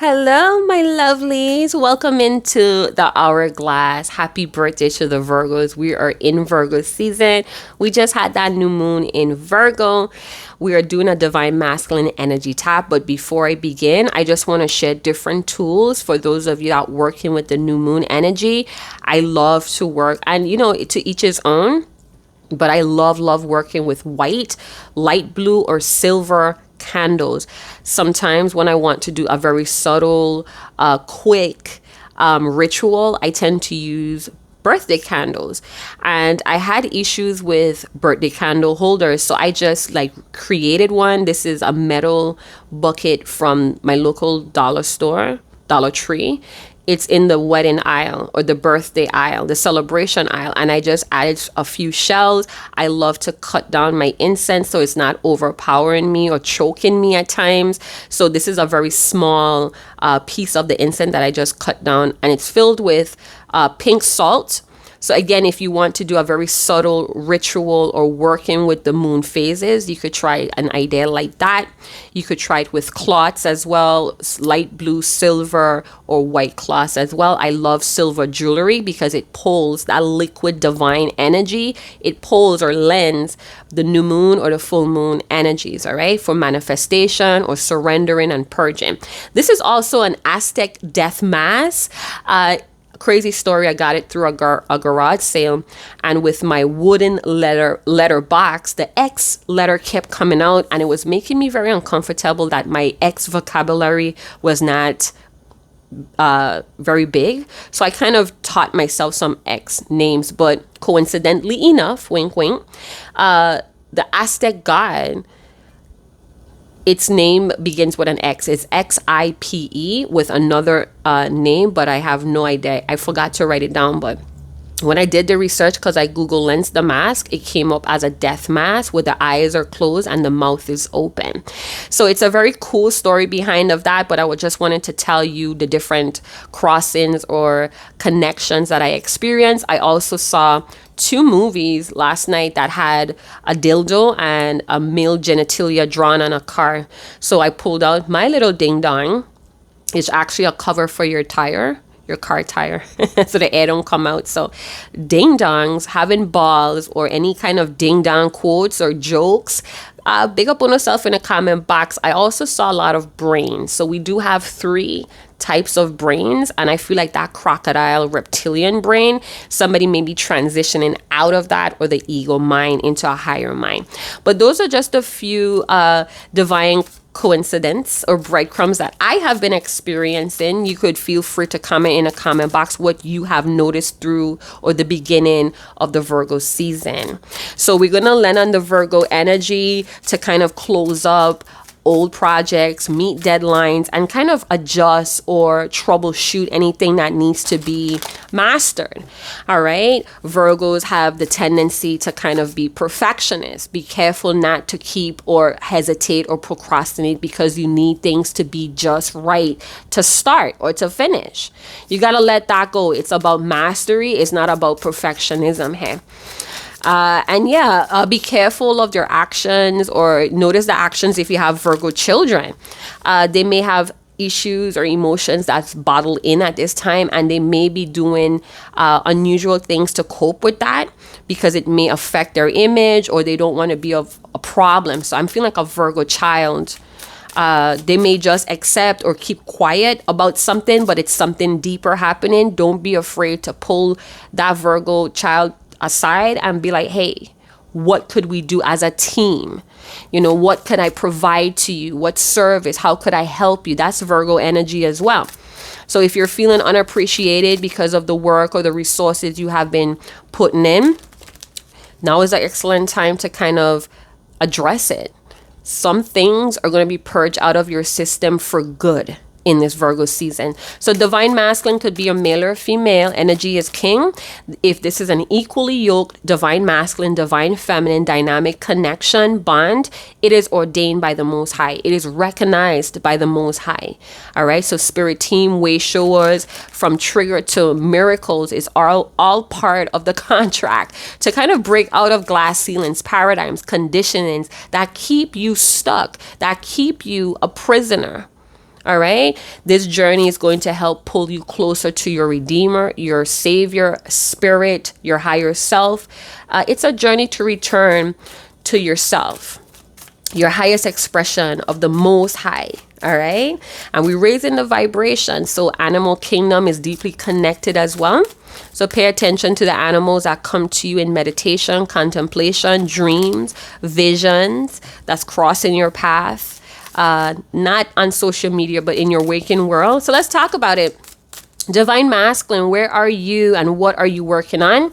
Hello, my lovelies. Welcome into the hourglass. Happy birthday to the Virgos. We are in Virgo season. We just had that new moon in Virgo. We are doing a divine masculine energy tap. But before I begin, I just want to share different tools for those of you out working with the new moon energy. I love to work, and to each his own. But I love working with white, light blue, or silver candles. Sometimes when I want to do a very subtle, quick ritual, I tend to use birthday candles. And I had issues with birthday candle holders, so I just created one. This is a metal bucket from my local dollar store, Dollar Tree. It's in the wedding aisle or the birthday aisle, the celebration aisle. And I just added a few shells. I love to cut down my incense so it's not overpowering me or choking me at times. So this is a very small piece of the incense that I just cut down, and it's filled with pink salt. So again, if you want to do a very subtle ritual or working with the moon phases, you could try an idea like that. You could try it with cloths as well, light blue, silver, or white cloths as well. I love silver jewelry because it pulls that liquid divine energy. It pulls or lends the new moon or the full moon energies, all right, for manifestation or surrendering and purging. This is also an Aztec death mass. Crazy story, I got it through a garage sale, and with my wooden letter box, the X letter kept coming out, and it was making me very uncomfortable that my X vocabulary was not very big. So I kind of taught myself some X names, but coincidentally enough, wink wink, the Aztec god, its name begins with an X. It's Xipe with another name, but I have no idea. I forgot to write it down, but when I did the research, because I Google lensed the mask, it came up as a death mask where the eyes are closed and the mouth is open. So it's a very cool story behind of that, but I just wanted to tell you the different crossings or connections that I experienced. I also saw 2 movies last night that had a dildo and a male genitalia drawn on a car. So I pulled out my little ding dong. It's actually a cover for your car tire, so the air don't come out. So ding dongs, having balls, or any kind of ding dong quotes or jokes, big up on yourself in the comment box. I also saw a lot of brains. So we do have 3 types of brains, and I feel like that crocodile reptilian brain, somebody may be transitioning out of that, or the ego mind into a higher mind. But those are just a few divine coincidence or breadcrumbs that I have been experiencing. You could feel free to comment in a comment box what you have noticed through or the beginning of the Virgo season. So we're going to land on the Virgo energy to kind of close up old projects, meet deadlines, and kind of adjust or troubleshoot anything that needs to be mastered. All right. Virgos have the tendency to kind of be perfectionists. Be careful not to keep or hesitate or procrastinate because you need things to be just right to start or to finish. You got to let that go. It's about mastery. It's not about perfectionism here. Be careful of your actions, or notice the actions if you have Virgo children. They may have issues or emotions that's bottled in at this time, and they may be doing unusual things to cope with that because it may affect their image, or they don't want to be a problem. So I'm feeling like a Virgo child. They may just accept or keep quiet about something, but it's something deeper happening. Don't be afraid to pull that Virgo child aside and be like, hey, what could we do as a team? What could I provide to you? What service? How could I help you? That's Virgo energy as well. So if you're feeling unappreciated because of the work or the resources you have been putting in, now is an excellent time to kind of address it. Some things are going to be purged out of your system for good in this Virgo season. So divine masculine could be a male or female. Energy is king. If this is an equally yoked divine masculine, divine feminine dynamic connection bond, it is ordained by the Most High. It is recognized by the Most High. All right. So spirit team, way showers, from trigger to miracles is all part of the contract to kind of break out of glass ceilings, paradigms, conditionings that keep you stuck, that keep you a prisoner. All right. This journey is going to help pull you closer to your Redeemer, your Savior, Spirit, your higher self. It's a journey to return to yourself, your highest expression of the Most High. All right. And we're raising the vibration. So animal kingdom is deeply connected as well. So pay attention to the animals that come to you in meditation, contemplation, dreams, visions that's crossing your path. Not on social media, but in your waking world. So let's talk about it. Divine Masculine, where are you and what are you working on?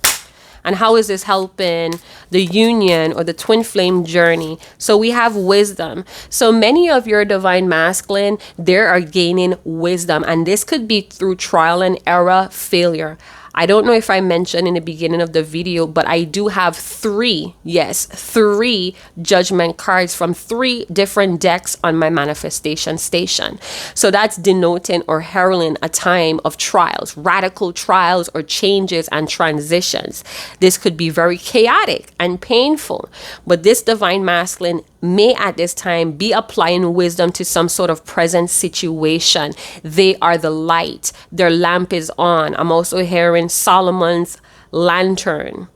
And how is this helping the union or the twin flame journey? So we have wisdom. So many of your Divine Masculine, they are gaining wisdom. And this could be through trial and error, failure. I don't know if I mentioned in the beginning of the video, but I do have three judgment cards from 3 different decks on my manifestation station. So that's denoting or heralding a time of trials, radical trials or changes and transitions. This could be very chaotic and painful, but this Divine Masculine may at this time be applying wisdom to some sort of present situation. They are the light. Their lamp is on. I'm also hearing Solomon's lantern.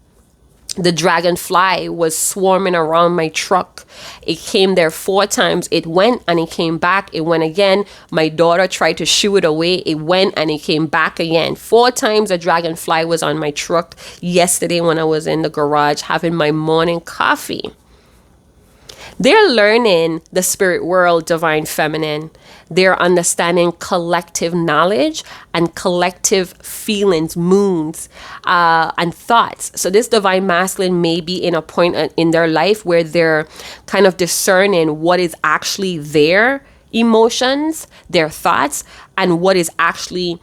The dragonfly was swarming around my truck. It came there 4 times. It went and it came back. It went again. My daughter tried to shoo it away. It went and it came back again. 4 times a dragonfly was on my truck yesterday when I was in the garage having my morning coffee. They're learning the spirit world, Divine Feminine. They're understanding collective knowledge and collective feelings, moods, and thoughts. So this Divine Masculine may be in a point in their life where they're kind of discerning what is actually their emotions, their thoughts, and what is actually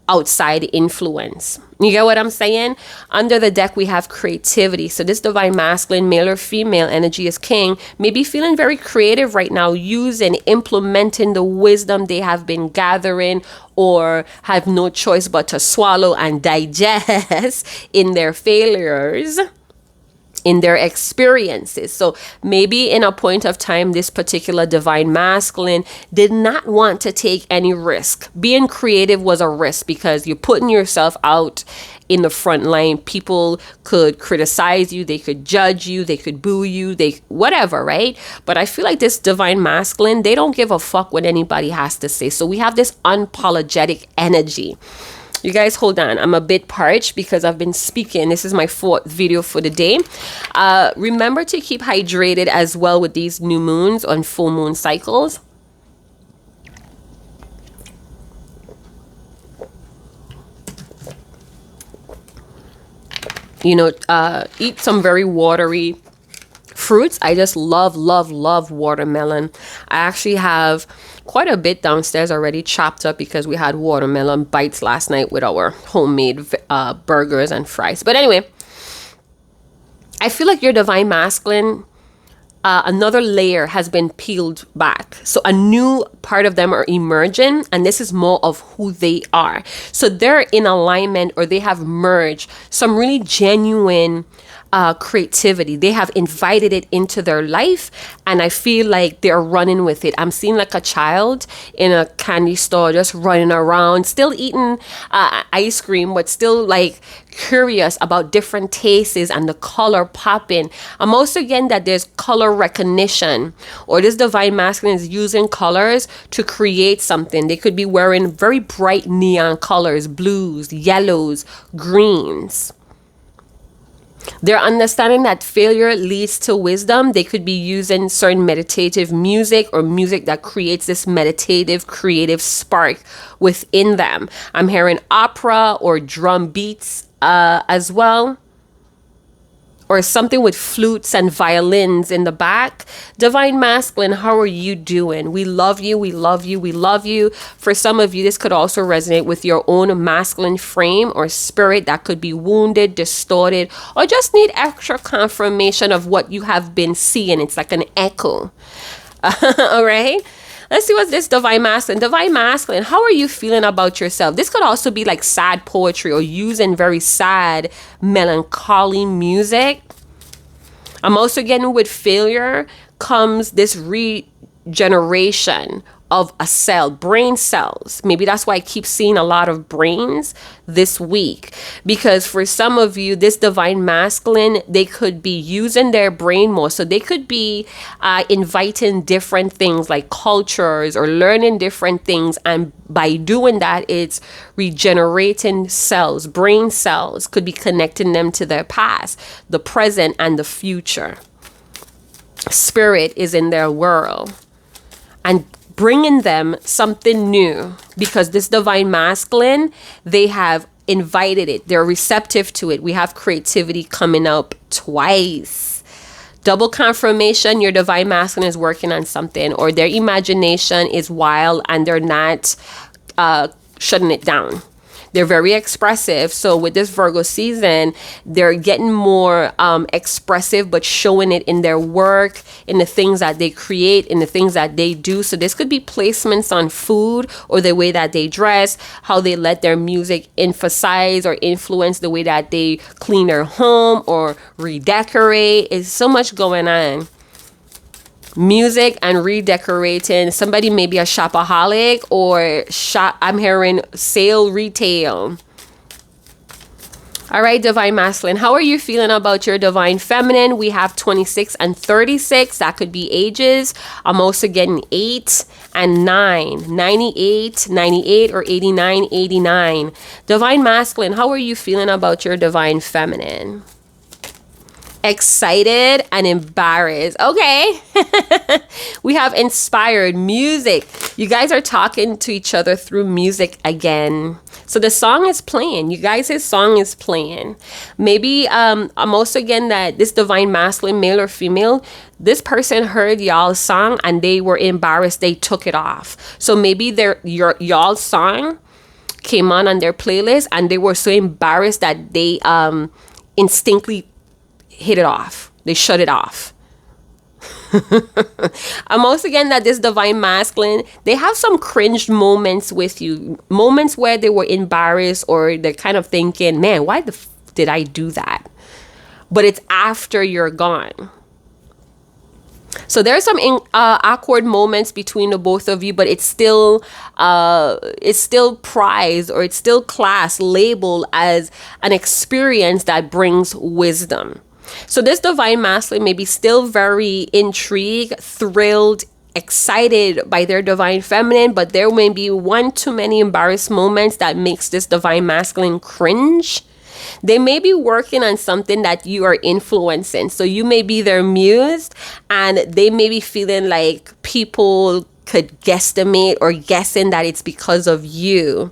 outside influence. You get what I'm saying? Under the deck, we have creativity. So this Divine Masculine, male or female, energy is king, may be feeling very creative right now, implementing the wisdom they have been gathering or have no choice but to swallow and digest in their failures, in their experiences. So maybe in a point of time, this particular Divine Masculine did not want to take any risk. Being creative was a risk because you're putting yourself out in the front line. People could criticize you, they could judge you, they could boo you, whatever, right? But I feel like this Divine Masculine, they don't give a fuck what anybody has to say. So we have this unapologetic energy. You guys, hold on. I'm a bit parched because I've been speaking. This is my 4th video for the day. Remember to keep hydrated as well with these new moons on full moon cycles. You know, eat some very watery fruits. I just love watermelon. I actually have quite a bit downstairs already chopped up because we had watermelon bites last night with our homemade burgers and fries. But anyway, I feel like your Divine Masculine, another layer has been peeled back. So a new part of them are emerging, and this is more of who they are. So they're in alignment, or they have merged some really genuine creativity. They have invited it into their life, and I feel like they're running with it. I'm seeing like a child in a candy store just running around, still eating ice cream, but still like curious about different tastes and the color popping. I'm also getting that there's color recognition, or this Divine Masculine is using colors to create something. They could be wearing very bright neon colors, blues, yellows, greens. They're understanding that failure leads to wisdom. They could be using certain meditative music or music that creates this meditative, creative spark within them. I'm hearing opera or drum beats as well, or something with flutes and violins in the back. Divine Masculine, how are you doing? We love you. We love you. We love you. For some of you, this could also resonate with your own masculine frame or spirit that could be wounded, distorted, or just need extra confirmation of what you have been seeing. It's like an echo. All right. Let's see what's this Divine Masculine. Divine Masculine, how are you feeling about yourself? This could also be like sad poetry or using very sad, melancholy music. I'm also getting with failure comes this regeneration of a cell, brain cells. Maybe that's why I keep seeing a lot of brains this week, because for some of you, this divine masculine, they could be using their brain more. So they could be inviting different things like cultures or learning different things. And by doing that, it's regenerating cells, brain cells, could be connecting them to their past, the present, and the future. Spirit is in their world and bringing them something new, because this divine masculine, they have invited it. They're receptive to it. We have creativity coming up twice. Double confirmation, your divine masculine is working on something, or their imagination is wild and they're not shutting it down. They're very expressive. So with this Virgo season, they're getting more expressive, but showing it in their work, in the things that they create, in the things that they do. So this could be placements on food, or the way that they dress, how they let their music emphasize or influence the way that they clean their home or redecorate. There's so much going on. Music and redecorating. Somebody may be a shopaholic, or I'm hearing sale retail. All right, divine masculine, how are you feeling about your divine feminine? We have 26 and 36. That could be ages. I'm also getting 8 and 9, 98, 98, or 89, 89. Divine masculine, how are you feeling about your divine feminine? Excited and embarrassed. Okay. We have inspired music. You guys are talking to each other through music again. So the song is playing. You guys' song is playing. Maybe I'm also getting that this divine masculine, male or female, this person heard y'all's song and they were embarrassed. They took it off. So maybe y'all's song came on their playlist and they were so embarrassed that they instinctively hit it off. They shut it off. I'm also getting that this divine masculine, they have some cringed moments with you. Moments where they were embarrassed, or they're kind of thinking, man, why did I do that? But it's after you're gone. So there's some awkward moments between the both of you, but it's still prized, or it's still classed, labeled as an experience that brings wisdom. So this divine masculine may be still very intrigued, thrilled, excited by their divine feminine, but there may be one too many embarrassed moments that makes this divine masculine cringe. They may be working on something that you are influencing. So you may be their muse, and they may be feeling like people could guesstimate or guessing that it's because of you.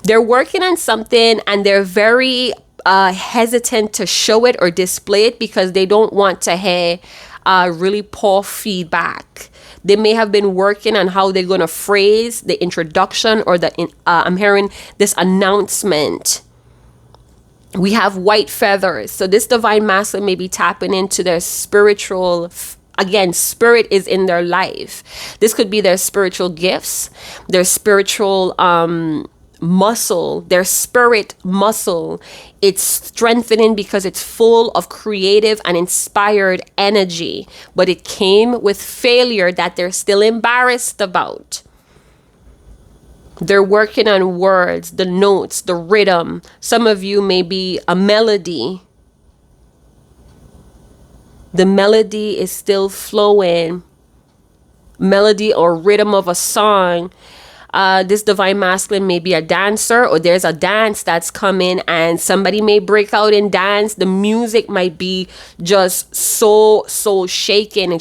They're working on something and they're very hesitant to show it or display it, because they don't want to hear really poor feedback. They may have been working on how they're going to phrase the introduction, or I'm hearing this announcement. We have white feathers. So this divine masculine may be tapping into their spiritual, again, spirit is in their life. This could be their spiritual gifts, their spiritual muscle, their spirit muscle. It's strengthening because it's full of creative and inspired energy, but it came with failure that they're still embarrassed about. They're working on words, the notes, the rhythm. Some of you may be a melody. The melody is still flowing. Melody or rhythm of a song. This divine masculine may be a dancer, or there's a dance that's coming and somebody may break out in dance. The music might be just so shaken.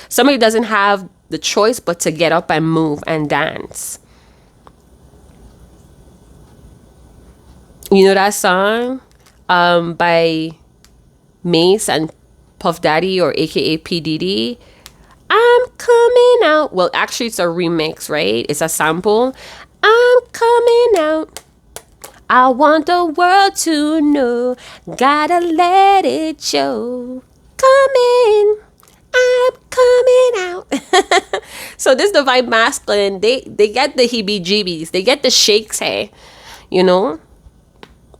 Somebody doesn't have the choice but to get up and move and dance. You know that song by Mace and Puff Daddy, or AKA P. Diddy? I'm coming out. Well, actually, it's a remix, right? It's a sample. I'm coming out. I want the world to know. Gotta let it show. Coming. I'm coming out. So this divine masculine, they get the heebie-jeebies. They get the shakes, hey. You know?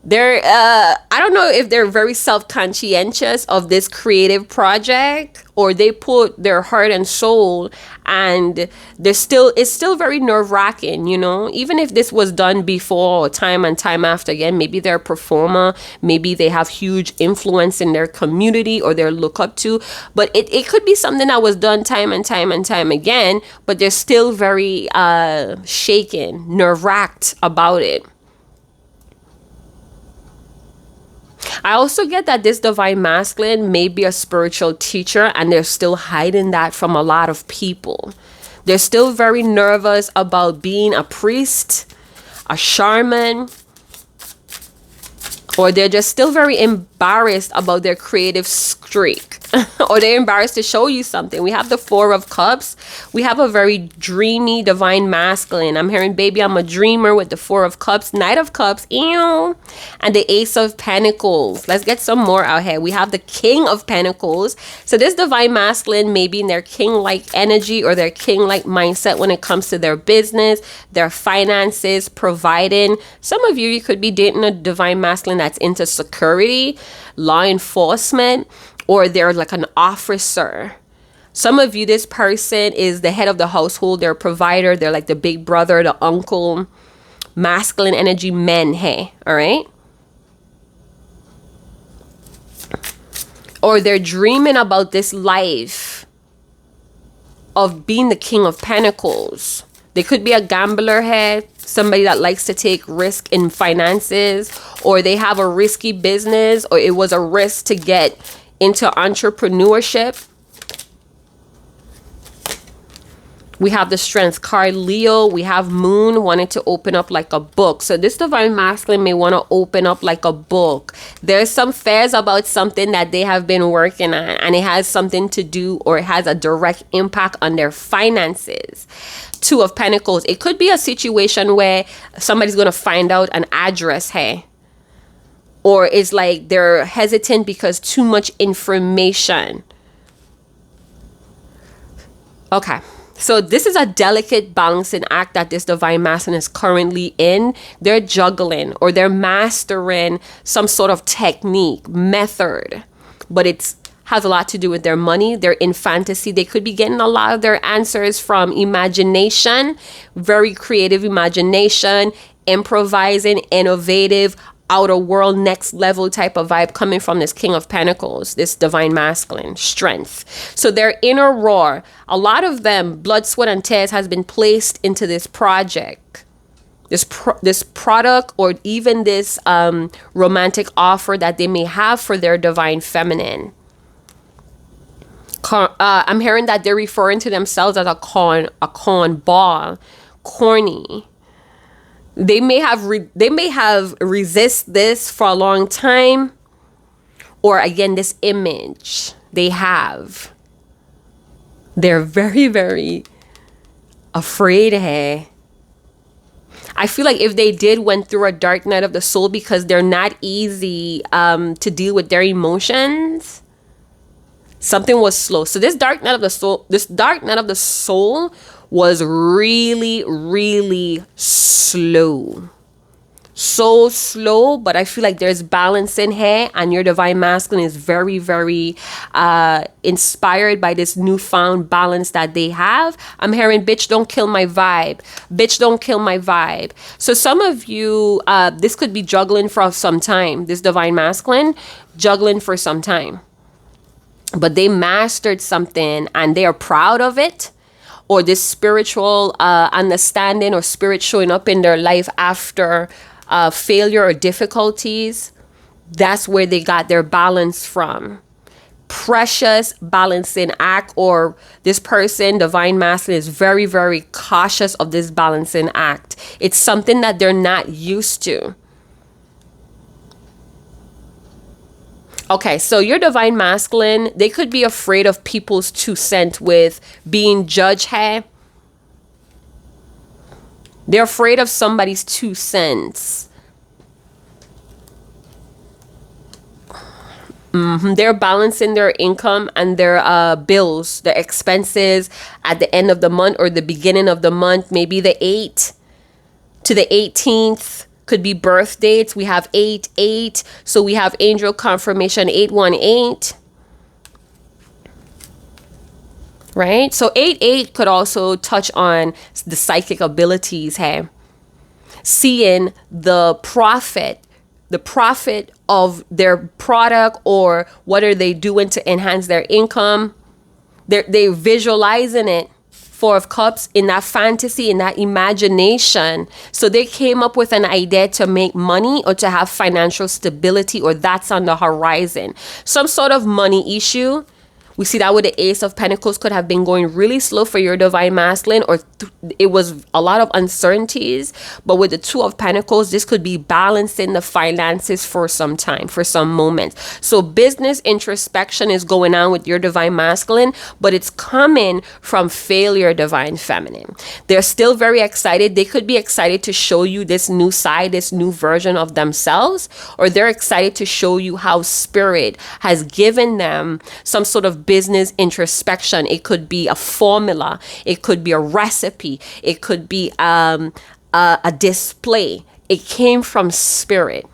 They're I don't know if they're very self-conscientious of this creative project, or they put their heart and soul, and it's still very nerve-wracking, even if this was done before, time and time after again. Maybe they're a performer, maybe they have huge influence in their community or they're look up to, but it could be something that was done time and time and time again, but they're still very shaken, nerve-wracked about it. I also get that this divine masculine may be a spiritual teacher, and they're still hiding that from a lot of people. They're still very nervous about being a priest, a shaman, or they're just still very embarrassed about their creative streak, or they're embarrassed to show you something. We have the Four of Cups. We have a very dreamy divine masculine. I'm hearing, baby, I'm a dreamer, with the Four of Cups, Knight of Cups, ew, and the Ace of Pentacles. Let's get some more out here. We have the King of Pentacles. So this divine masculine may be in their king-like energy or their king-like mindset when it comes to their business, their finances, providing. Some of you could be dating a divine masculine that's into security, law enforcement, or they're like an officer. Some of you, this person is the head of the household, they're a provider, they're like the big brother, the uncle, masculine energy men, hey, all right? Or they're dreaming about this life of being the King of Pentacles. They could be a gambler here, somebody that likes to take risk in finances, or they have a risky business, or it was a risk to get into entrepreneurship. We have the Strength card, Leo. We have Moon wanting to open up like a book. So this divine masculine may want to open up like a book. There's some fears about something that they have been working on, and it has something to do, or it has a direct impact on their finances. Two of Pentacles. It could be a situation where somebody's going to find out an address, hey, or it's like they're hesitant because too much information. Okay. So this is a delicate balancing act that this divine masculine is currently in. They're juggling, or they're mastering some sort of technique, method, but it's has a lot to do with their money. They're in fantasy. They could be getting a lot of their answers from imagination, very creative imagination, improvising, innovative, outer world, next level type of vibe coming from this King of Pentacles, this divine masculine, strength. So their inner roar, a lot of them, blood, sweat, and tears has been placed into this project, this product, or even this romantic offer that they may have for their divine feminine. I'm hearing that they're referring to themselves as a cornball, corny. They may have resist this for a long time, or again, this image they have. They're very, very afraid. Hey, I feel like if they went through a dark night of the soul, because they're not easy to deal with their emotions. Something was slow. So this dark night of the soul was really, really slow. So slow, but I feel like there's balance in here, and your divine masculine is very, very inspired by this newfound balance that they have. I'm hearing, bitch, don't kill my vibe. Bitch, don't kill my vibe. So some of you, this could be juggling for some time. This divine masculine, juggling for some time. But they mastered something and they are proud of it, or this spiritual understanding or spirit showing up in their life after failure or difficulties. That's where they got their balance from. Precious balancing act, or this person, divine masculine, is very, very cautious of this balancing act. It's something that they're not used to. Okay, so your divine masculine, they could be afraid of people's 2 cents with being judged here. They're afraid of somebody's 2 cents. They're balancing their income and their bills, their expenses at the end of the month or the beginning of the month, maybe the 8th to the 18th. Could be birth dates. We have 8-8. So we have angel confirmation 818. Right? So 8-8 could also touch on the psychic abilities, hey? Seeing the profit of their product, or what are they doing to enhance their income. They visualizing it. Four of Cups, in that fantasy, in that imagination. So they came up with an idea to make money or to have financial stability, or that's on the horizon. Some sort of money issue. We see that with the Ace of Pentacles could have been going really slow for your divine masculine, or it was a lot of uncertainties. But with the Two of Pentacles, this could be balancing the finances for some time, for some moments. So business introspection is going on with your divine masculine, but it's coming from failure divine feminine. They're still very excited. They could be excited to show you this new side, this new version of themselves, or they're excited to show you how spirit has given them some sort of business introspection. It could be a formula. It could be a recipe. It could be a display. It came from spirit.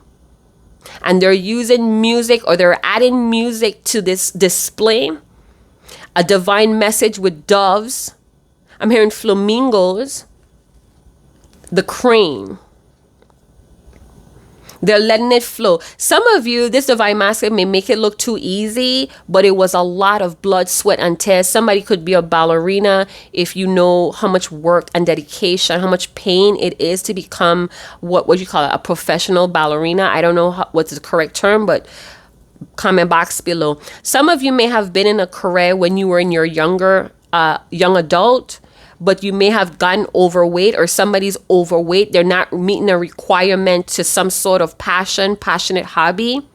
And they're using music, or they're adding music to this display. A divine message with doves. I'm hearing flamingos. The crane. They're letting it flow. Some of you, this divine masculine may make it look too easy, but it was a lot of blood, sweat, and tears. Somebody could be a ballerina. If you know how much work and dedication, how much pain it is to become what you call it, a professional ballerina. I don't know what's the correct term, but comment box below. Some of you may have been in a career when you were in your young adult, but you may have gotten overweight, or somebody's overweight. They're not meeting a requirement to some sort of passionate hobby.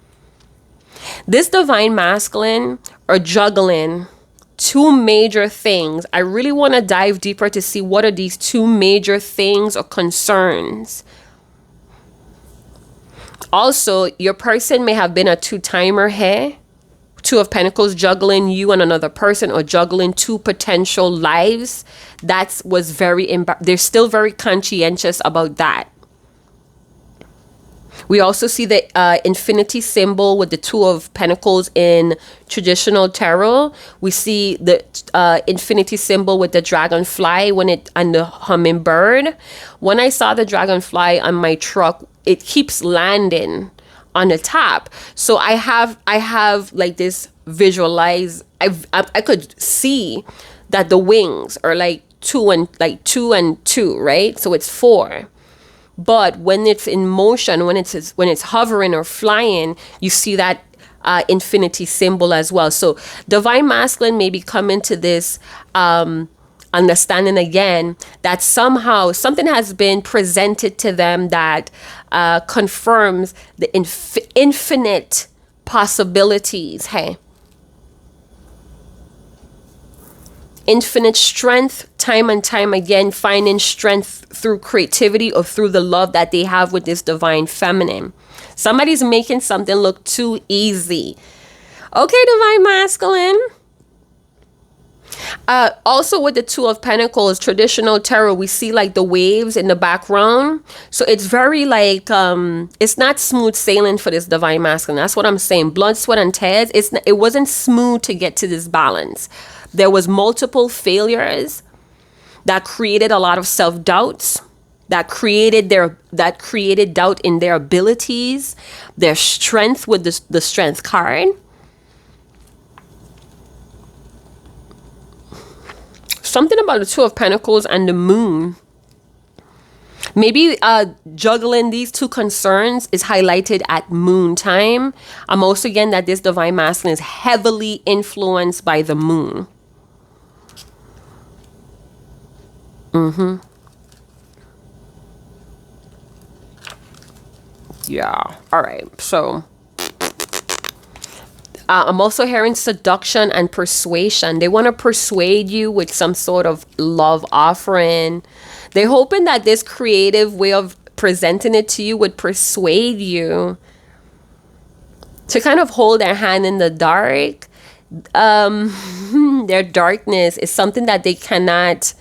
This divine masculine are juggling two major things. I really want to dive deeper to see what are these two major things or concerns. Also, your person may have been a two-timer here. Two of Pentacles, juggling you and another person, or juggling two potential lives. That was they're still very conscientious about that. We also see the infinity symbol with the Two of Pentacles in traditional tarot. We see the infinity symbol with the dragonfly and the hummingbird. When I saw the dragonfly on my truck, it keeps landing on the top. So I have like this visualize. I could see that the wings are like two and two, right? So it's 4. But when it's in motion, when it's hovering or flying, you see that infinity symbol as well. So divine masculine may be coming to this understanding again that somehow something has been presented to them that confirms the infinite possibilities. Hey, infinite strength, time and time again, finding strength through creativity or through the love that they have with this divine feminine. Somebody's making something look too easy. Okay, divine masculine. Also with the Two of Pentacles, traditional tarot, we see like the waves in the background. So it's very like, it's not smooth sailing for this divine masculine. That's what I'm saying. Blood, sweat, and tears. It wasn't smooth to get to this balance. There was multiple failures that created a lot of self-doubts, that created doubt in their abilities, their strength with the strength card. Something about the Two of Pentacles and the moon. Maybe juggling these two concerns is highlighted at moon time. I'm also getting that this divine masculine is heavily influenced by the moon. Yeah. All right. So I'm also hearing seduction and persuasion. They want to persuade you with some sort of love offering. They're hoping that this creative way of presenting it to you would persuade you to kind of hold their hand in the dark. Their darkness is something that they cannot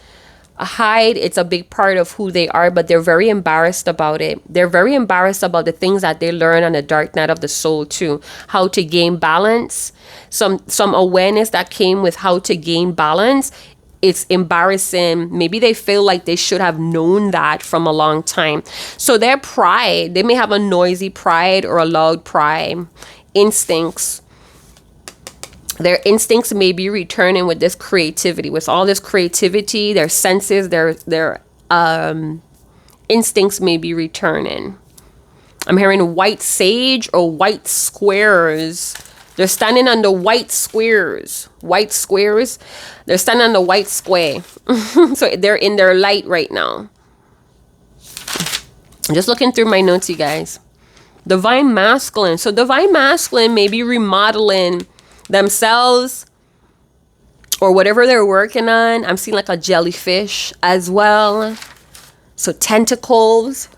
hide. It's a big part of who they are, but they're very embarrassed about it. They're very embarrassed about the things that they learn on the dark night of the soul too. How to gain balance. Some awareness that came with how to gain balance. It's embarrassing. Maybe they feel like they should have known that from a long time. So their pride, they may have a noisy pride or a loud pride. Instincts. Their instincts may be returning with this creativity. With all this creativity, their senses, their instincts may be returning. I'm hearing white sage or white squares. They're standing on the white squares. White squares. They're standing on the white square. So they're in their light right now. I'm just looking through my notes, you guys. Divine masculine. So divine masculine may be remodeling themselves or whatever they're working on. I'm seeing like a jellyfish as well. So tentacles.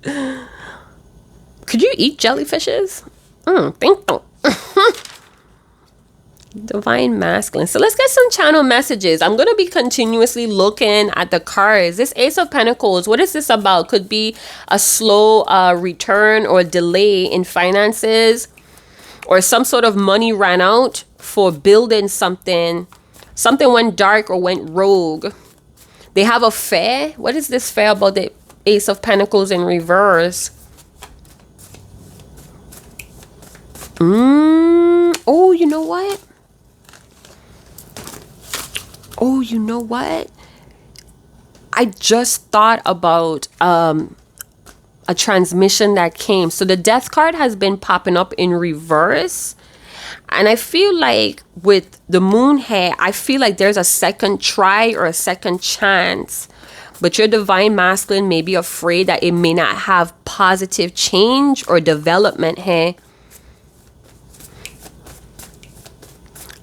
Could you eat jellyfishes? Think so. Divine masculine. So let's get some channel messages. I'm going to be continuously looking at the cards. This Ace of Pentacles, what is this about? Could be a slow return or delay in finances, or some sort of money ran out for building something. Something went dark or went rogue. They have a fair. What is this fair about the Ace of Pentacles in reverse? Oh, you know what? Oh, you know what? I just thought about a transmission that came. So the Death card has been popping up in reverse. And I feel like with the moon here, I feel like there's a second try or a second chance. But your divine masculine may be afraid that it may not have positive change or development here.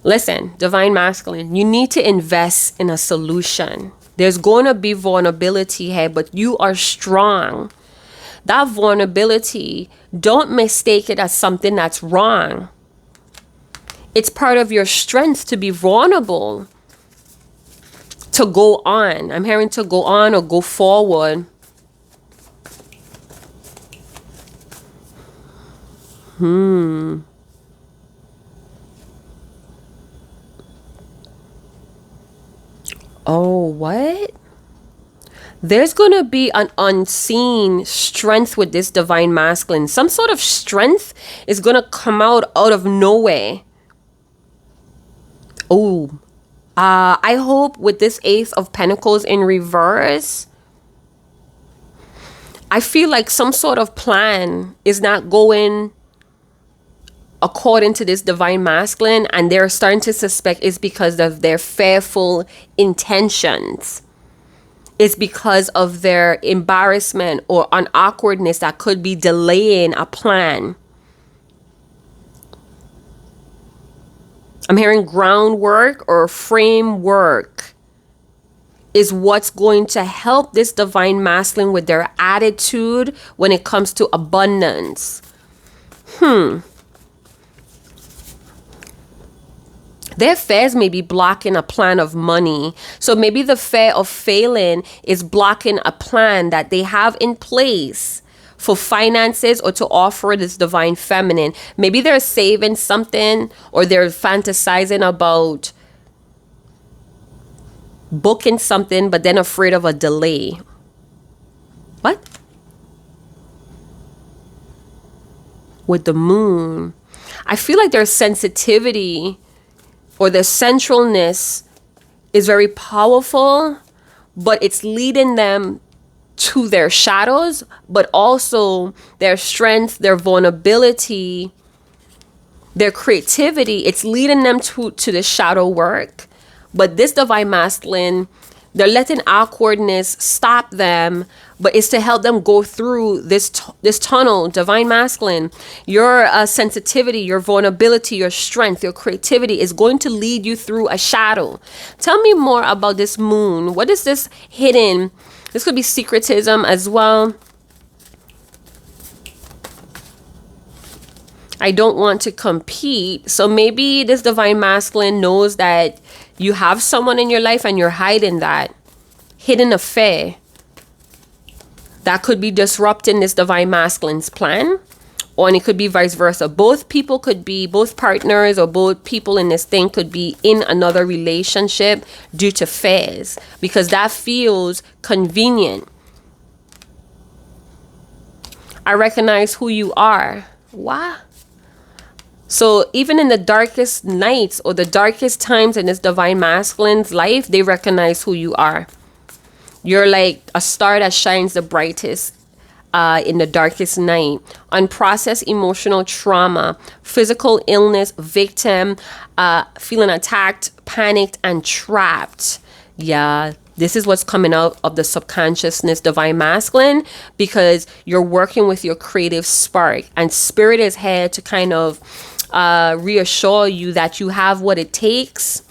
Listen, divine masculine, you need to invest in a solution. There's going to be vulnerability here, but you are strong. That vulnerability, don't mistake it as something that's wrong. It's part of your strength to be vulnerable, to go on. I'm hearing to go on or go forward. Oh, what? There's going to be an unseen strength with this divine masculine. Some sort of strength is going to come out of nowhere. Oh, I hope with this Ace of Pentacles in reverse, I feel like some sort of plan is not going according to this divine masculine, and they're starting to suspect it's because of their fearful intentions. It's because of their embarrassment or an awkwardness that could be delaying a plan. I'm hearing groundwork or framework is what's going to help this divine masculine with their attitude when it comes to abundance. Their fears may be blocking a plan of money. So maybe the fear of failing is blocking a plan that they have in place for finances or to offer this divine feminine. Maybe they're saving something or they're fantasizing about booking something, but then afraid of a delay. What? With the moon, I feel like their sensitivity or their centralness is very powerful, but it's leading them to their shadows, but also their strength, their vulnerability, their creativity. It's leading them to the shadow work. But this divine masculine, they're letting awkwardness stop them, but it's to help them go through this tunnel. Divine masculine, your sensitivity, your vulnerability, your strength, your creativity is going to lead you through a shadow. Tell me more about this moon. What is this hidden? This could be secretism as well. I don't want to compete. So maybe this divine masculine knows that you have someone in your life and you're hiding that. hidden affair that could be disrupting this divine masculine's plan, or and it could be vice versa. Both partners or both people in this thing could be in another relationship due to fears, because that feels convenient. I recognize who you are. What? So even in the darkest nights or the darkest times in this divine masculine's life, they recognize who you are. You're like a star that shines the brightest in the darkest night. Unprocessed emotional trauma, physical illness, victim, feeling attacked, panicked, and trapped. Yeah, this is what's coming out of the subconsciousness divine masculine, because you're working with your creative spark, and spirit is here to kind of reassure you that you have what it takes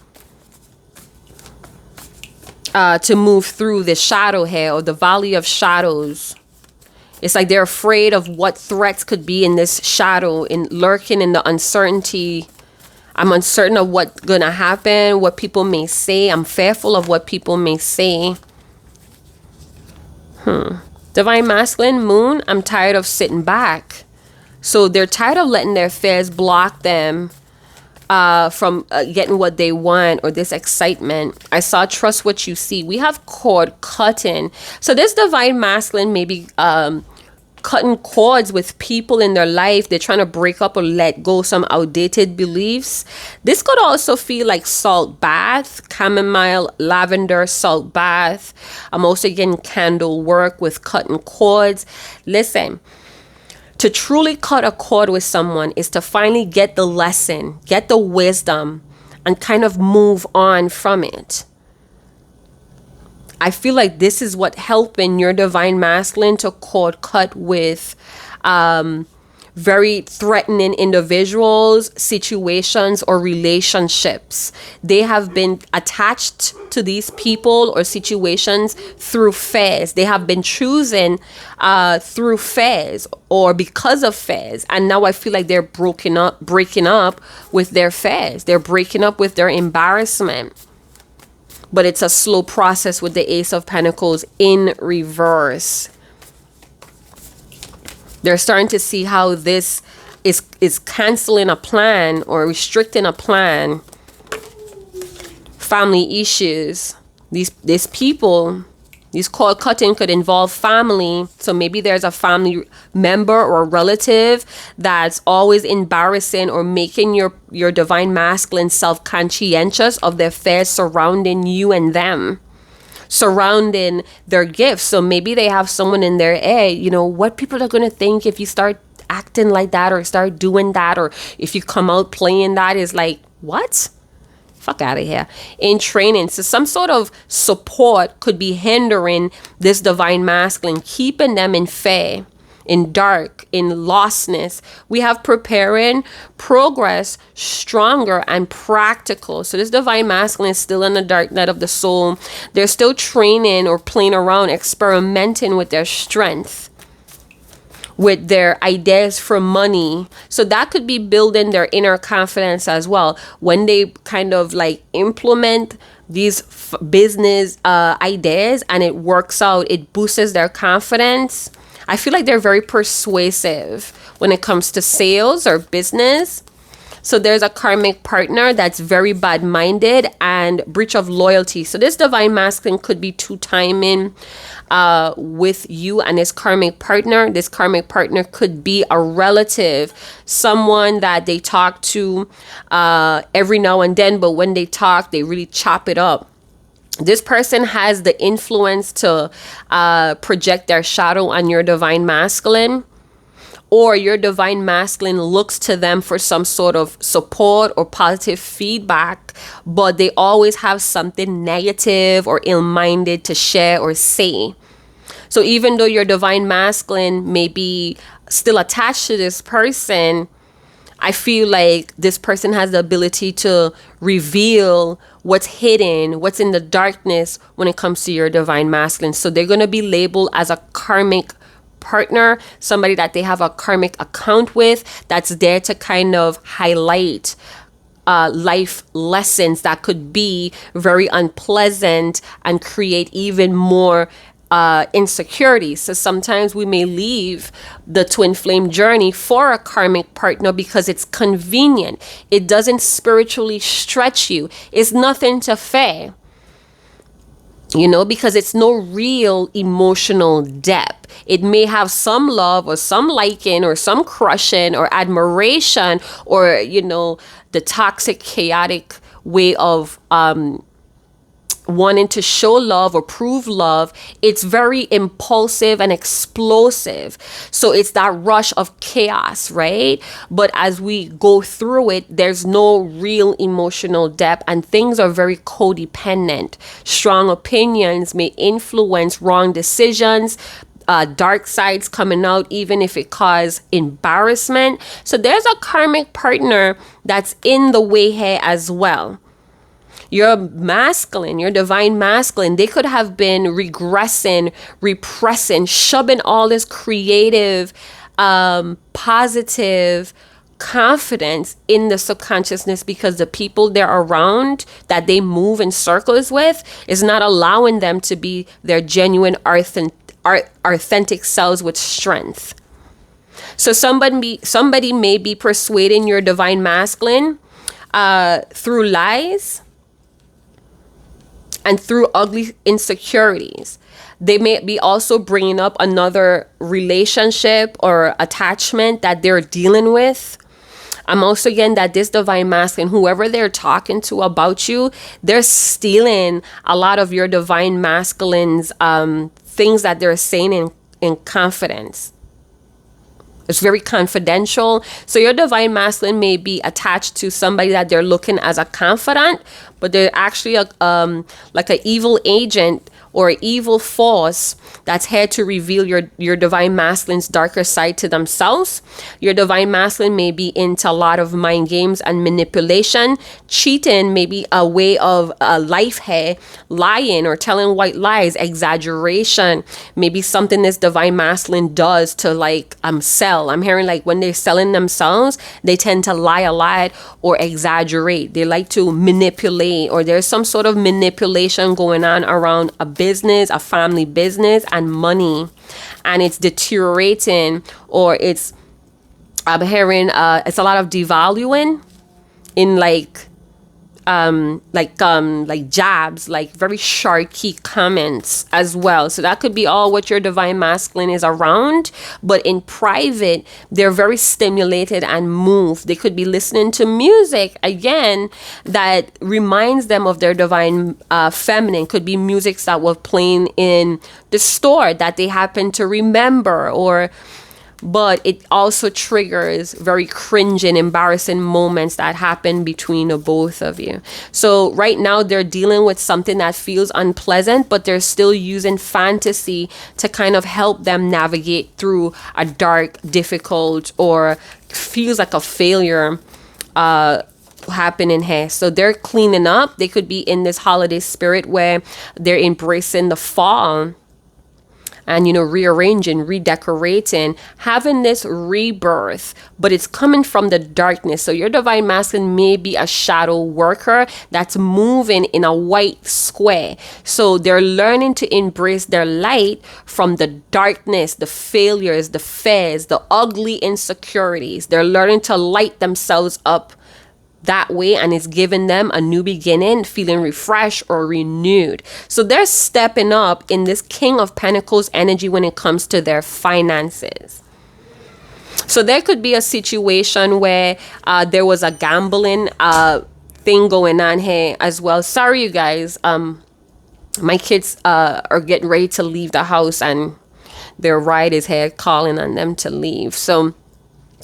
to move through the shadow here, or the valley of shadows. It's like they're afraid of what threats could be in this shadow, in lurking in the uncertainty. I'm uncertain of what's gonna happen, what people may say. I'm fearful of what people may say. Divine masculine moon, I'm tired of sitting back. So they're tired of letting their fears block them from getting what they want, or this excitement. I saw trust what you see. We have cord cutting. So this divine masculine may be cutting cords with people in their life. They're trying to break up or let go some outdated beliefs. This could also feel like salt bath, chamomile, lavender, salt bath. I'm also getting candle work with cutting cords. Listen, to truly cut a cord with someone is to finally get the lesson, get the wisdom, and kind of move on from it. I feel like this is what helping your divine masculine to cord cut with very threatening individuals, situations, or relationships. They have been attached to these people or situations through fears. They have been chosen through fears or because of fears. And now I feel like they're breaking up with their fears. They're breaking up with their embarrassment. But it's a slow process with the Ace of Pentacles in reverse. They're starting to see how this is canceling a plan or restricting a plan. Family issues. These people, these cord cutting could involve family. So maybe there's a family member or relative that's always embarrassing or making your divine masculine self-conscientious of their fears surrounding you and them, surrounding their gifts. So maybe they have someone in their ear, what people are going to think if you start acting like that or start doing that, or if you come out playing that, is like, what? Fuck out of here. In training. So some sort of support could be hindering this divine masculine, keeping them in fear, in dark, in lostness. We have preparing, progress, stronger, and practical. So this divine masculine is still in the dark night of the soul. They're still training or playing around, experimenting with their strength, with their ideas for money. So that could be building their inner confidence as well. When they kind of like implement these business ideas and it works out, it boosts their confidence. I feel like they're very persuasive when it comes to sales or business. So there's a karmic partner that's very bad-minded and breach of loyalty. So this divine masculine could be two-timing with you and his karmic partner. This karmic partner could be a relative, someone that they talk to every now and then, but when they talk, they really chop it up. This person has the influence to project their shadow on your divine masculine, or your divine masculine looks to them for some sort of support or positive feedback, but they always have something negative or ill-minded to share or say. So even though your divine masculine may be still attached to this person, I feel like this person has the ability to reveal what's hidden, what's in the darkness when it comes to your divine masculine. So they're going to be labeled as a karmic partner, somebody that they have a karmic account with, that's there to kind of highlight life lessons that could be very unpleasant and create even more insecurities. So sometimes we may leave the twin flame journey for a karmic partner because it's convenient. It doesn't spiritually stretch you. It's nothing to fear. Because it's no real emotional depth. It may have some love or some liking or some crushing or admiration or, the toxic, chaotic way of wanting to show love or prove love. It's very impulsive and explosive. So it's that rush of chaos, right? But as we go through it, there's no real emotional depth and things are very codependent. Strong opinions may influence wrong decisions. Dark sides coming out, even if it causes embarrassment. So there's a karmic partner that's in the way here as well. Your masculine, your divine masculine, they could have been regressing, repressing, shoving all this creative, positive confidence in the subconsciousness because the people they're around that they move in circles with is not allowing them to be their genuine authentic selves with strength. So somebody may be persuading your divine masculine through lies and through ugly insecurities. They may be also bringing up another relationship or attachment that they're dealing with. I'm also getting that this divine masculine, whoever they're talking to about you, they're stealing a lot of your divine masculine's things that they're saying in confidence. It's very confidential. So your divine masculine may be attached to somebody that they're looking as a confidant, but they're actually like an evil agent or evil force that's here to reveal your divine masculine's darker side to themselves. Your divine masculine may be into a lot of mind games and manipulation. Cheating may be a way of life here. Lying or telling white lies, exaggeration, maybe something this divine masculine does to sell. I'm hearing when they're selling themselves, they tend to lie a lot or exaggerate. They like to manipulate, or there's some sort of manipulation going on around a business, a family business, and money, and it's deteriorating, or I'm hearing it's a lot of devaluing in jabs, very sharky comments as well. So that could be all what your divine masculine is around, but in private they're very stimulated and moved. They could be listening to music again that reminds them of their divine feminine. Could be music that was playing in the store that they happen to remember, but it also triggers very cringing, embarrassing moments that happen between the both of you. So right now they're dealing with something that feels unpleasant, but they're still using fantasy to kind of help them navigate through a dark, difficult, or feels like a failure happening here. So they're cleaning up. They could be in this holiday spirit where they're embracing the fall and, rearranging, redecorating, having this rebirth, but it's coming from the darkness. So your divine masculine may be a shadow worker that's moving in a white square. So they're learning to embrace their light from the darkness, the failures, the fears, the ugly insecurities. They're learning to light themselves up that way, and it's giving them a new beginning, feeling refreshed or renewed. So they're stepping up in this King of Pentacles energy when it comes to their finances. So there could be a situation where there was a gambling thing going on here as well. Sorry, you guys. My kids are getting ready to leave the house and their ride is here calling on them to leave. So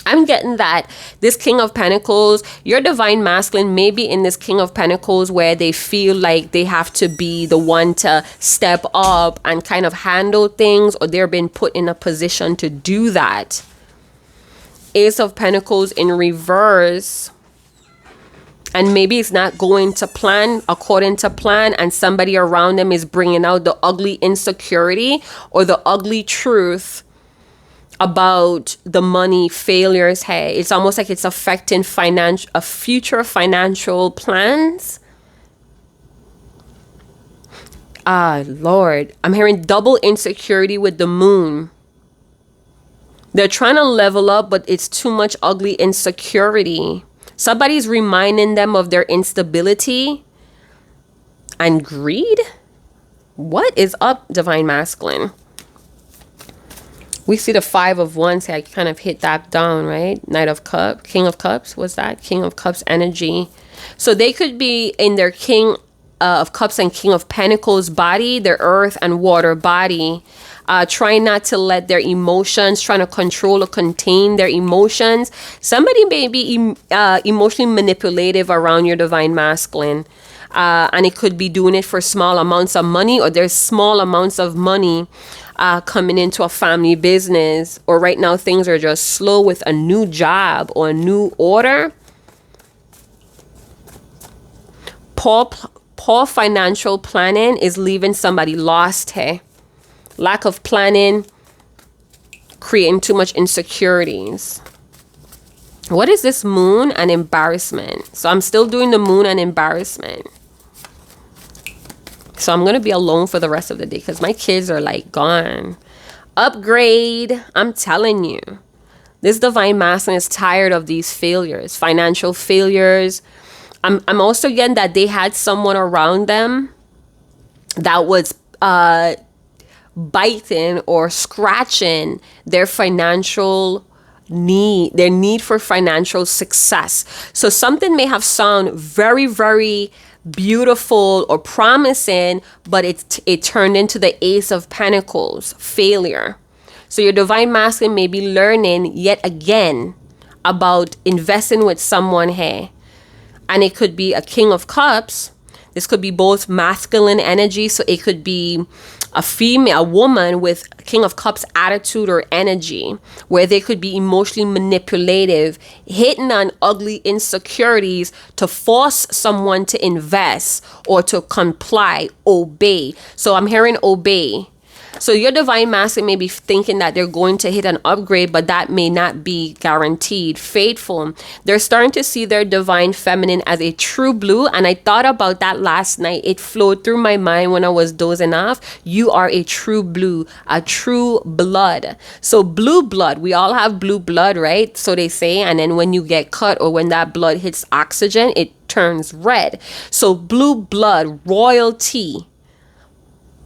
I'm getting that this King of Pentacles, your divine masculine may be in this King of Pentacles where they feel like they have to be the one to step up and kind of handle things, or they're being put in a position to do that. Ace of Pentacles in reverse. And maybe it's not going to plan according to plan, and somebody around them is bringing out the ugly insecurity or the ugly truth about the money failures. Hey, it's almost like it's affecting future financial plans. Lord, I'm hearing double insecurity with the moon. They're trying to level up, but it's too much ugly insecurity. Somebody's reminding them of their instability and greed. What is up, Divine Masculine? We see the 5 of Wands. I kind of hit that down, right? Knight of Cups, King of Cups. What's that? King of Cups energy. So they could be in their King of Cups and King of Pentacles body, their earth and water body, trying not to let their emotions, trying to control or contain their emotions. Somebody may be emotionally manipulative around your Divine Masculine. And it could be doing it for small amounts of money, or there's small amounts of money coming into a family business, or right now things are just slow with a new job or a new order. Poor financial planning is leaving somebody lost. Hey, lack of planning, creating too much insecurities. What is this moon and embarrassment? So I'm still doing the moon and embarrassment. So I'm going to be alone for the rest of the day because my kids are like gone. Upgrade. I'm telling you. This Divine Masculine is tired of these failures, financial failures. I'm also getting that they had someone around them that was biting or scratching their financial need, their need for financial success. So something may have sounded very, very beautiful or promising, but it turned into the Ace of Pentacles, failure. So your Divine Masculine may be learning yet again about investing with someone here. And it could be a King of Cups. This could be both masculine energy. So it could be a female, a woman with King of Cups attitude or energy, where they could be emotionally manipulative, hitting on ugly insecurities to force someone to invest or to comply, obey. So I'm hearing obey. So your Divine Masculine may be thinking that they're going to hit an upgrade, but that may not be guaranteed. Faithful. They're starting to see their Divine Feminine as a true blue. And I thought about that last night. It flowed through my mind when I was dozing off. You are a true blue, a true blood. So blue blood, we all have blue blood, right? So they say, and then when you get cut or when that blood hits oxygen, it turns red. So blue blood, royalty,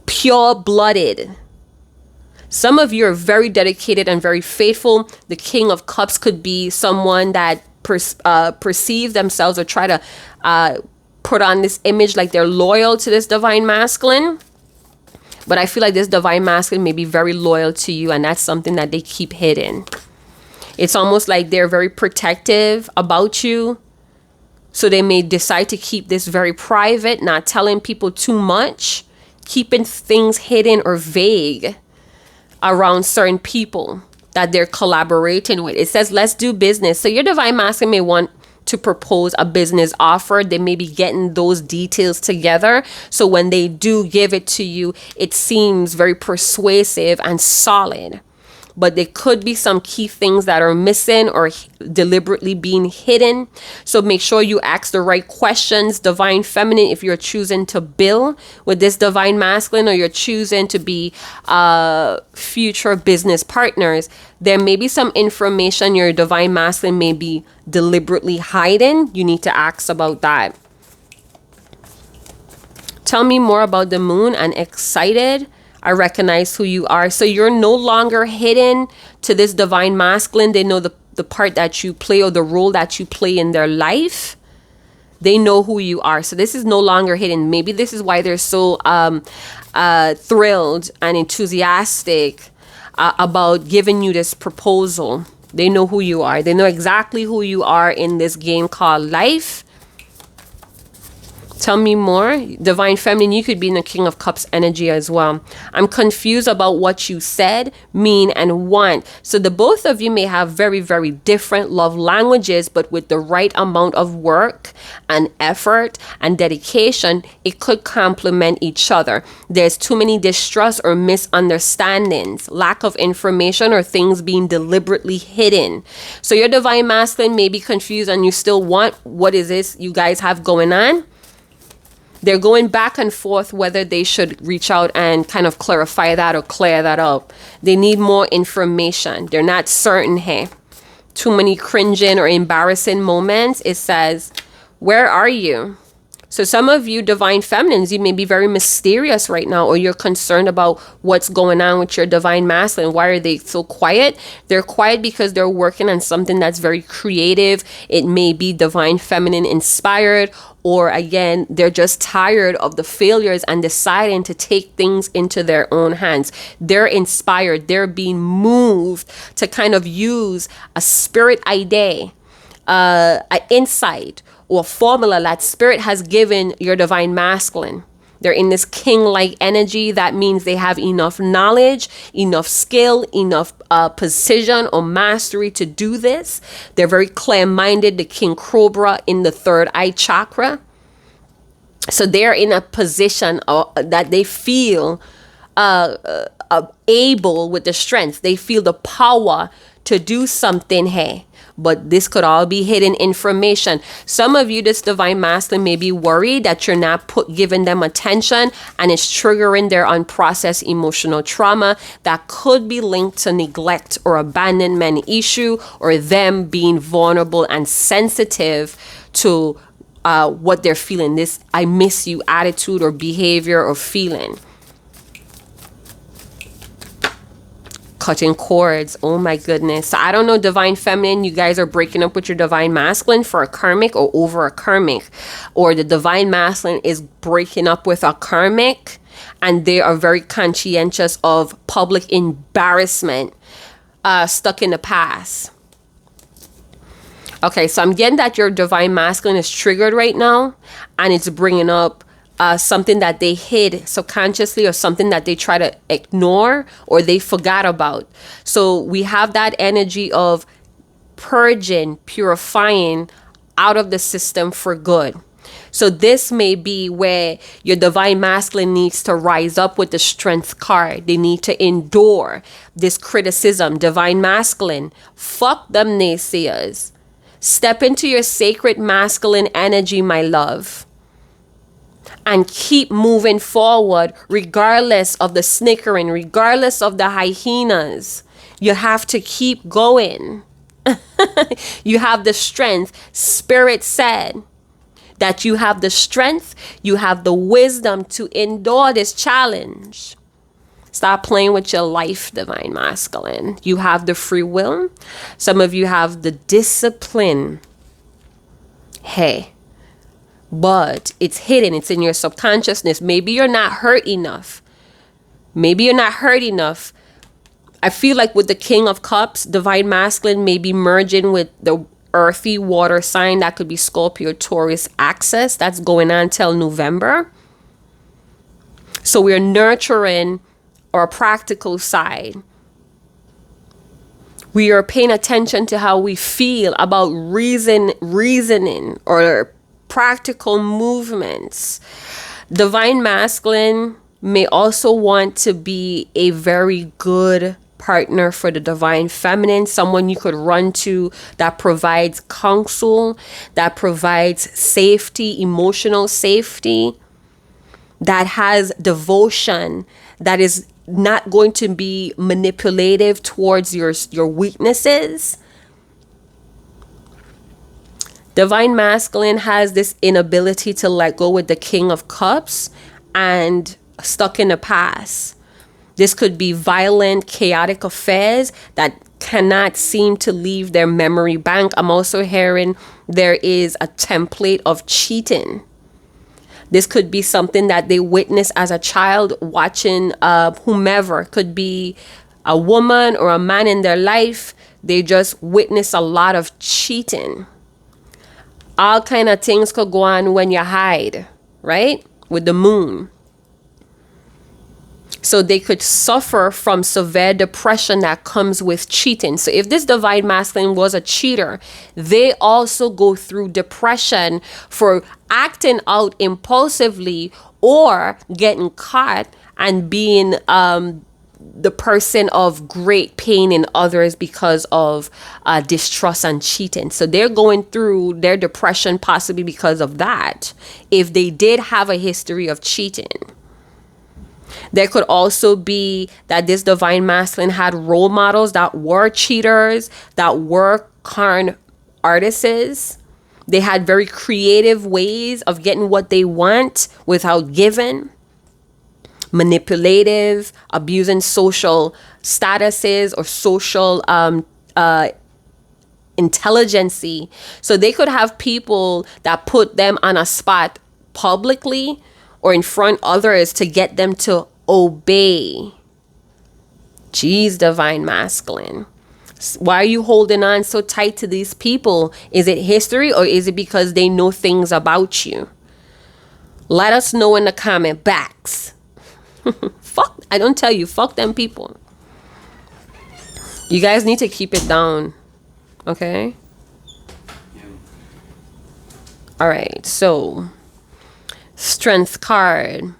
pure-blooded. Some of you are very dedicated and very faithful. The King of Cups could be someone that perceive themselves or try to put on this image like they're loyal to this Divine Masculine. But I feel like this Divine Masculine may be very loyal to you, and that's something that they keep hidden. It's almost like they're very protective about you. So they may decide to keep this very private, not telling people too much, keeping things hidden or vague around certain people that they're collaborating with. It says, let's do business. So your Divine Masculine may want to propose a business offer. They may be getting those details together. So when they do give it to you, it seems very persuasive and solid. But there could be some key things that are missing or deliberately being hidden. So make sure you ask the right questions, Divine Feminine, if you're choosing to build with this Divine Masculine or you're choosing to be future business partners. There may be some information your Divine Masculine may be deliberately hiding. You need to ask about that. Tell me more about the moon and excited. I recognize who you are. So you're no longer hidden to this Divine Masculine. They know the part that you play or the role that you play in their life. They know who you are. So this is no longer hidden. Maybe this is why they're so thrilled and enthusiastic about giving you this proposal. They know who you are. They know exactly who you are in this game called life. Tell me more. Divine Feminine, you could be in the King of Cups energy as well. I'm confused about what you said, mean, and want. So the both of you may have very, very different love languages, but with the right amount of work and effort and dedication, it could complement each other. There's too many distrust or misunderstandings, lack of information, or things being deliberately hidden. So your Divine Masculine may be confused and you still want, what is this you guys have going on? They're going back and forth whether they should reach out and kind of clarify that or clear that up. They need more information. They're not certain, hey. Too many cringing or embarrassing moments. It says, where are you? So some of you Divine Feminines, you may be very mysterious right now, or you're concerned about what's going on with your Divine Masculine. Why are they so quiet? They're quiet because they're working on something that's very creative. It may be Divine Feminine inspired, or again, they're just tired of the failures and deciding to take things into their own hands. They're inspired. They're being moved to kind of use a spirit idea, an insight, or formula that Spirit has given your Divine Masculine. They're in this king-like energy. That means they have enough knowledge, enough skill, enough precision or mastery to do this. They're very clear-minded, the King Cobra in the third eye chakra. So they're in a position that they feel able with the strength. They feel the power to do something here. But this could all be hidden information. Some of you, this Divine Masculine, may be worried that you're not giving them attention, and it's triggering their unprocessed emotional trauma that could be linked to neglect or abandonment issue, or them being vulnerable and sensitive to what they're feeling, this I miss you attitude or behavior or feeling. Cutting cords. Oh my goodness. So I don't know, Divine Feminine, you guys are breaking up with your Divine Masculine for a karmic or over a karmic, or the Divine Masculine is breaking up with a karmic and they are very conscientious of public embarrassment, stuck in the past. Okay, so I'm getting that your Divine Masculine is triggered right now, and it's bringing up something that they hid subconsciously, or something that they try to ignore or they forgot about. So we have that energy of purging, purifying out of the system for good. So this may be where your Divine Masculine needs to rise up with the Strength card. They need to endure this criticism. Divine Masculine, fuck them naysayers. Step into your sacred masculine energy, my love, and keep moving forward regardless of the snickering, regardless of the hyenas. You have to keep going. You have the strength. Spirit said that you have the strength, you have the wisdom to endure this challenge. Stop playing with your life, Divine Masculine. You have the free will. Some of you have the discipline. Hey. But it's hidden. It's in your subconsciousness. Maybe you're not hurt enough. Maybe you're not hurt enough. I feel like with the King of Cups, Divine Masculine may be merging with the earthy water sign. That could be Scorpio, Taurus axis. That's going on till November. So we're nurturing our practical side. We are paying attention to how we feel about reasoning or practical movements. Divine Masculine may also want to be a very good partner for the Divine Feminine, someone you could run to that provides counsel, that provides safety, emotional safety, that has devotion, that is not going to be manipulative towards your weaknesses. Divine Masculine has this inability to let go with the King of Cups and stuck in the past. This could be violent, chaotic affairs that cannot seem to leave their memory bank. I'm also hearing there is a template of cheating. This could be something that they witnessed as a child watching whomever. Could be a woman or a man in their life. They just witness a lot of cheating. All kind of things could go on when you hide. right? With the moon. So they could suffer from severe depression that comes with cheating. So if this divine masculine was a cheater, they also go through depression for acting out impulsively or getting caught and being the person of great pain in others because of distrust and cheating. So they're going through their depression possibly because of that, if they did have a history of cheating. There could also be that this divine masculine had role models that were cheaters, that were con artists. They had very creative ways of getting what they want without giving. Manipulative, abusing social statuses or social intelligency. So they could have people that put them on a spot publicly or in front of others to get them to obey. Jeez, divine masculine. Why are you holding on so tight to these people? Is it history or is it because they know things about you? Let us know in the comment box. Fuck, I don't tell you, fuck them people. You guys need to keep it down. Okay? All right, so strength card.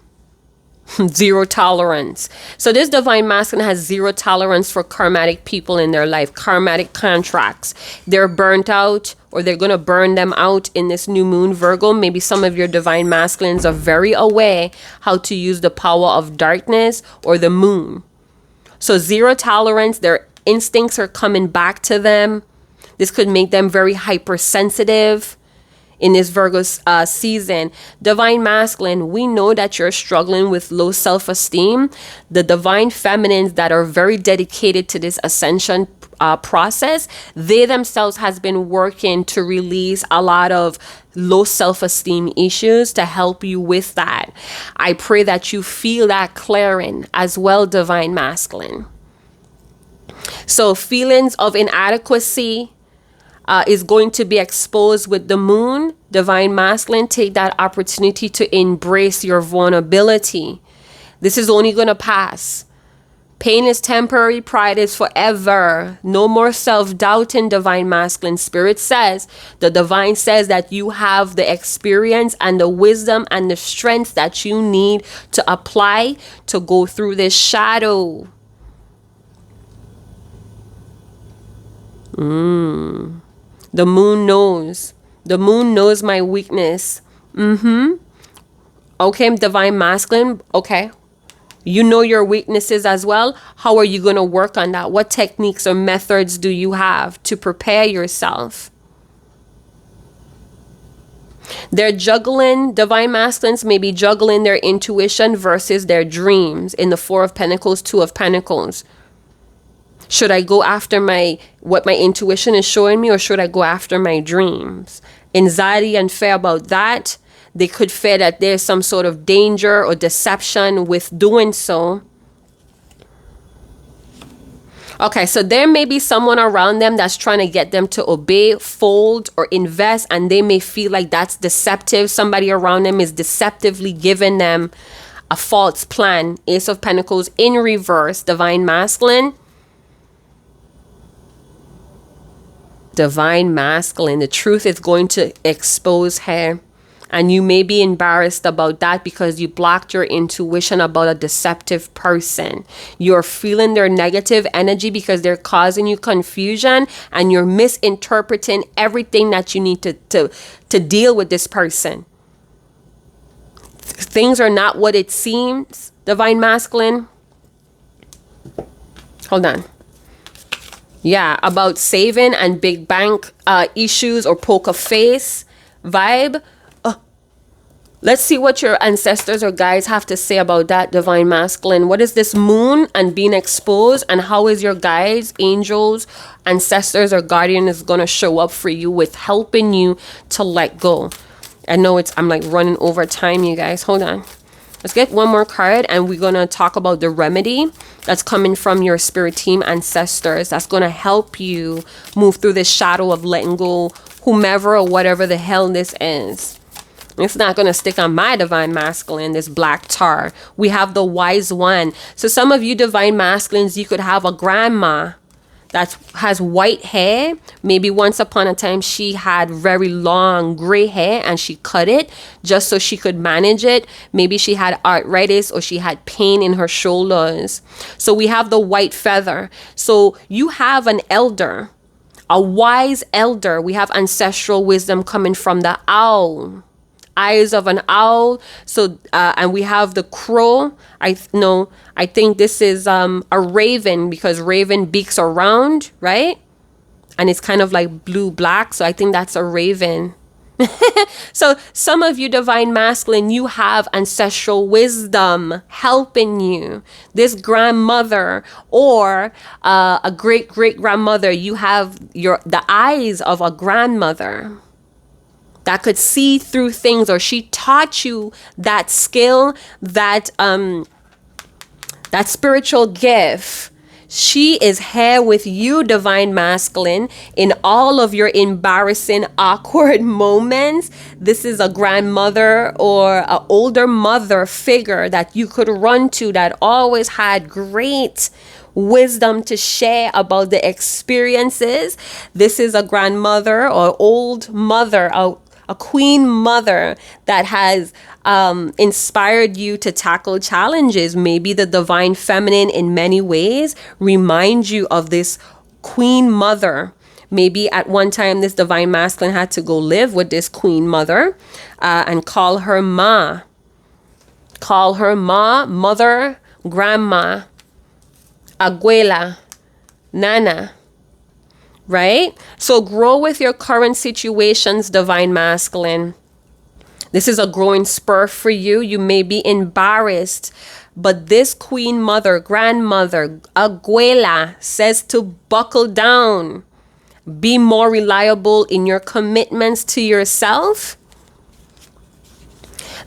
Zero tolerance. So this divine masculine has zero tolerance for karmatic people in their life, karmatic contracts. They're burnt out, or they're going to burn them out in this new moon, Virgo. Maybe some of your divine masculines are very aware how to use the power of darkness or the moon. So zero tolerance, their instincts are coming back to them. This could make them very hypersensitive in this Virgo season. Divine masculine, we know that you're struggling with low self-esteem. The divine feminines that are very dedicated to this ascension process, they themselves has been working to release a lot of low self-esteem issues to help you with that. I pray that you feel that clearing as well, divine masculine. So feelings of inadequacy is going to be exposed with the moon. Divine masculine, take that opportunity to embrace your vulnerability. This is only going to pass. Pain is temporary, pride is forever. No more self-doubting, divine masculine. Spirit says, the divine says that you have the experience and the wisdom and the strength that you need to apply to go through this shadow. The moon knows. The moon knows my weakness. Okay, divine masculine. Okay. You know your weaknesses as well. How are you going to work on that? What techniques or methods do you have to prepare yourself? They're juggling, divine masculines may be juggling their intuition versus their dreams in the Four of Pentacles, Two of Pentacles. Should I go after what my intuition is showing me, or should I go after my dreams? Anxiety and fear about that. They could fear that there's some sort of danger or deception with doing so. Okay, so there may be someone around them that's trying to get them to obey, fold, or invest, and they may feel like that's deceptive. Somebody around them is deceptively giving them a false plan. Ace of Pentacles in reverse, divine masculine. Divine masculine, the truth is going to expose her. And you may be embarrassed about that because you blocked your intuition about a deceptive person. You're feeling their negative energy because they're causing you confusion, and you're misinterpreting everything that you need to deal with this person. Things are not what it seems, divine masculine. Hold on. Yeah, about saving and big bank issues or poker face vibe. Let's see what your ancestors or guides have to say about that, divine masculine. What is this moon and being exposed, and how is your guides, angels, ancestors, or guardian is going to show up for you with helping you to let go? I know I'm like running over time, you guys. Hold on. Let's get one more card, and we're going to talk about the remedy that's coming from your spirit team ancestors that's going to help you move through this shadow of letting go whomever or whatever the hell this is. It's not going to stick on my divine masculine, this black tar. We have the wise one. So some of you divine masculines, you could have a grandma that has white hair. Maybe once upon a time she had very long gray hair and she cut it just so she could manage it. Maybe she had arthritis or she had pain in her shoulders. So we have the white feather. So you have an elder, a wise elder. We have ancestral wisdom coming from the owl. Eyes of an owl. So and we have the crow. I think this is a raven, because raven beaks around, right? And it's kind of like blue black, so I think that's a raven. So some of you divine masculine, you have ancestral wisdom helping you. This grandmother or a great grandmother, you have the eyes of a grandmother that could see through things, or she taught you that skill, that spiritual gift. She is here with you, divine masculine, in all of your embarrassing, awkward moments. This is a grandmother or an older mother figure that you could run to, that always had great wisdom to share about the experiences. This is a grandmother or old mother, a queen mother that has inspired you to tackle challenges. Maybe the divine feminine in many ways reminds you of this queen mother. Maybe at one time this divine masculine had to go live with this queen mother and call her ma. Call her ma, mother, grandma, abuela, nana. Right? So grow with your current situations, divine masculine. This is a growing spur for you. You may be embarrassed, but this queen mother, grandmother, abuela says to buckle down. Be more reliable in your commitments to yourself.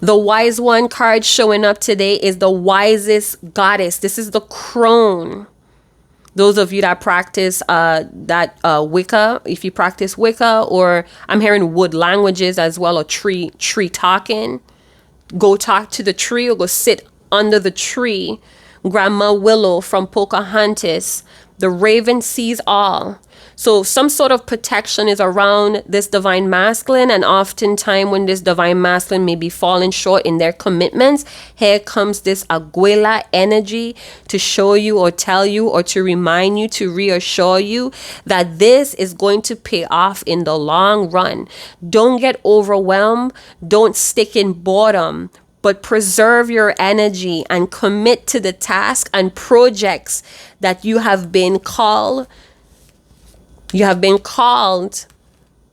The wise one card showing up today is the wisest goddess. This is the crone. Those of you that practice Wicca, if you practice Wicca, or I'm hearing wood languages as well, or tree talking, go talk to the tree or go sit under the tree. Grandma Willow from Pocahontas, the raven sees all. So some sort of protection is around this divine masculine, and oftentimes when this divine masculine may be falling short in their commitments, here comes this abuela energy to show you or tell you or to remind you, to reassure you that this is going to pay off in the long run. Don't get overwhelmed. Don't stick in boredom, but preserve your energy and commit to the task and projects that you have been called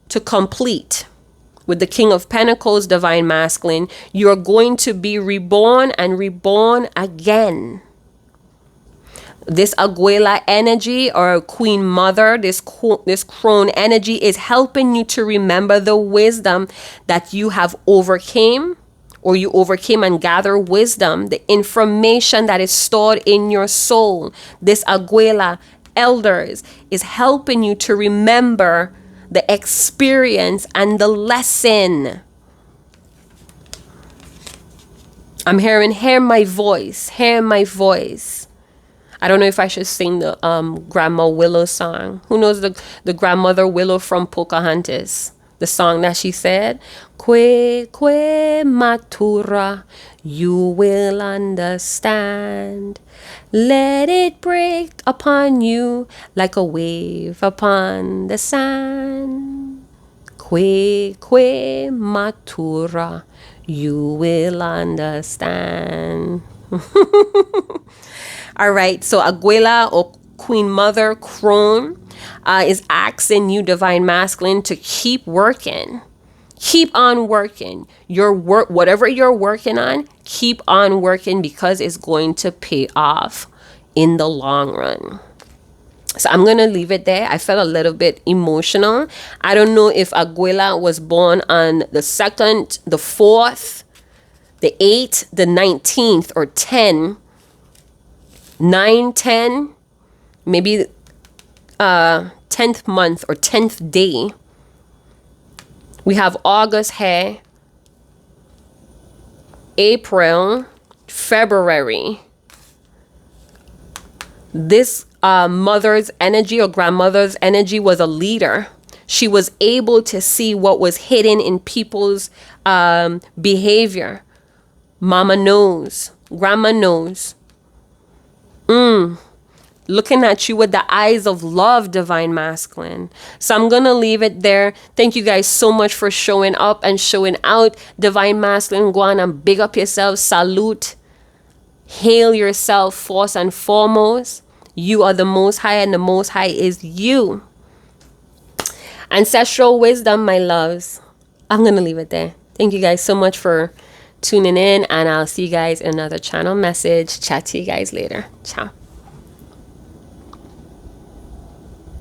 to complete. With the King of Pentacles, divine masculine, you're going to be reborn and reborn again. This abuela energy or queen mother, this crone energy is helping you to remember the wisdom that you have overcame, or you overcame and gather wisdom, the information that is stored in your soul. This abuela elders is helping you to remember the experience and the lesson. I'm hearing, hear my voice. I don't know if I should sing the Grandma Willow song. Who knows the grandmother Willow from Pocahontas? The song that she said, "Que matura, you will understand. Let it break upon you like a wave upon the sand. Que matura, you will understand." All right, so abuela or queen mother, crone, is asking you, divine masculine, to keep working. Keep on working. Your work, whatever you're working on, keep on working, because it's going to pay off in the long run. So I'm going to leave it there. I felt a little bit emotional. I don't know if Abuela was born on the 2nd, the 4th, the 8th, the 19th, or 10, 9, 10, maybe 10th month or 10th day. We have August here. April, February, this mother's energy or grandmother's energy was a leader. She was able to see what was hidden in people's behavior. Mama knows. Grandma knows. Looking at you with the eyes of love, divine masculine. So I'm going to leave it there. Thank you guys so much for showing up and showing out. Divine masculine, go on and big up yourself. Salute. Hail yourself first and foremost. You are the Most High and the Most High is you. Ancestral wisdom, my loves. I'm going to leave it there. Thank you guys so much for tuning in, and I'll see you guys in another channel message. Chat to you guys later. Ciao.